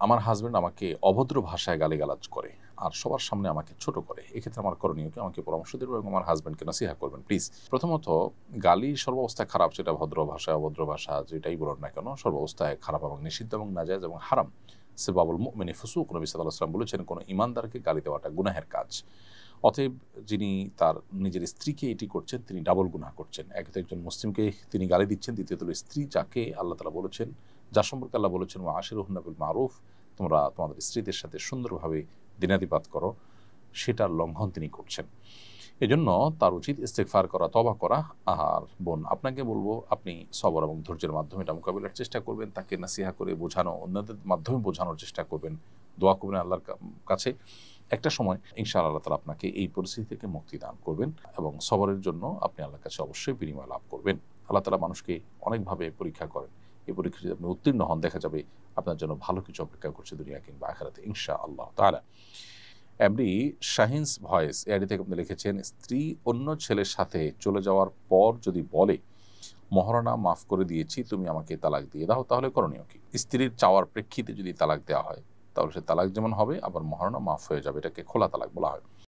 আমার হাজব্যান্ড আমাকে অভদ্র ভাষায় গালিগালাজ করে আর সবার সামনে আমাকে ছোট করে। এক্ষেত্রে আমার করণীয় কি? আমাকে পরামর্শ দেবেন এবং আমার হাজব্যান্ডকে নসিহা করবেন প্লিজ। প্রথমত, গালি সর্বাবস্থায় খারাপ, সেটা ভদ্র ভাষায়, অভদ্র ভাষা যেটাই বলুন না কেন, সর্বাবস্থায় খারাপ এবং নিষিদ্ধ এবং নাজায়েজ এবং হারাম। সিবাবুল মুমিনি ফুসুক, নবী সাল্লাল্লাহু আলাইহি ওয়াসাল্লাম বলেছেন, কোনো ঈমানদারকে গালি দেওয়াটা গুনাহের কাজ। অতএব যিনি তার নিজের স্ত্রীকে এটি করছেন, তিনি ডাবল গুনাহ করছেন। একে তো একজন মুসলিমকে তিনি গালি দিচ্ছেন, দ্বিতীয়ত হলো স্ত্রী যাকে আল্লাহ তাআলা বলেছেন, যার সম্পর্কে আল্লাহ বলেছেন ওয়া আশিরুহুন্না বিল মারুফ, তোমরা তোমাদের স্ত্রীদের সাথে সুন্দরভাবে দিনাতিপাত করো, সেটার লঙ্ঘন তিনি করছেন। এজন্য তার উচিত ইস্তেগফার করা, তওবা করা। আর বোন, আপনাকে বলবো, আপনি সবর এবং ধৈর্যের মাধ্যমে এটা মোকাবিলার চেষ্টা করবেন, তাকে নাসিহা করে বোঝানো, অন্যদের মাধ্যমে বোঝানোর চেষ্টা করবেন, দোয়া করবেন আল্লাহর কাছে। একটা সময় ইনশাআল্লাহ আল্লাহ তাআলা আপনাকে এই পরিস্থিতি থেকে মুক্তি দান করবেন এবং সবরের জন্য আপনি আল্লাহর কাছে অবশ্যই বিনিময় লাভ করবেন। আল্লাহ তাআলা মানুষকে অনেকভাবে পরীক্ষা করেন। এই পরীক্ষা যদি আপনি উত্তীর্ণ হন, দেখা যাবে আপনার জন্য ভালো কিছু অপেক্ষা করছে দুনিয়া কিংবা আখিরাতে ইনশাআল্লাহ তাআলা। এমডি শাহিনস ভয়েস এআইডি থেকে আপনি লিখেছেন, স্ত্রী অন্য ছেলের সাথে চলে যাওয়ার পর যদি বলে মহারণা মাফ করে দিয়েছি, তুমি আমাকে তালাক দিয়ে দাও, তাহলে করণীয় কি? স্ত্রীর চাওয়ার প্রেক্ষিতে যদি তালাক দেওয়া হয়, তাহলে সে তালাক যেমন হবে, আবার মহারণা মাফ হয়ে যাবে। এটাকে খোলা তালাক বলা হয়।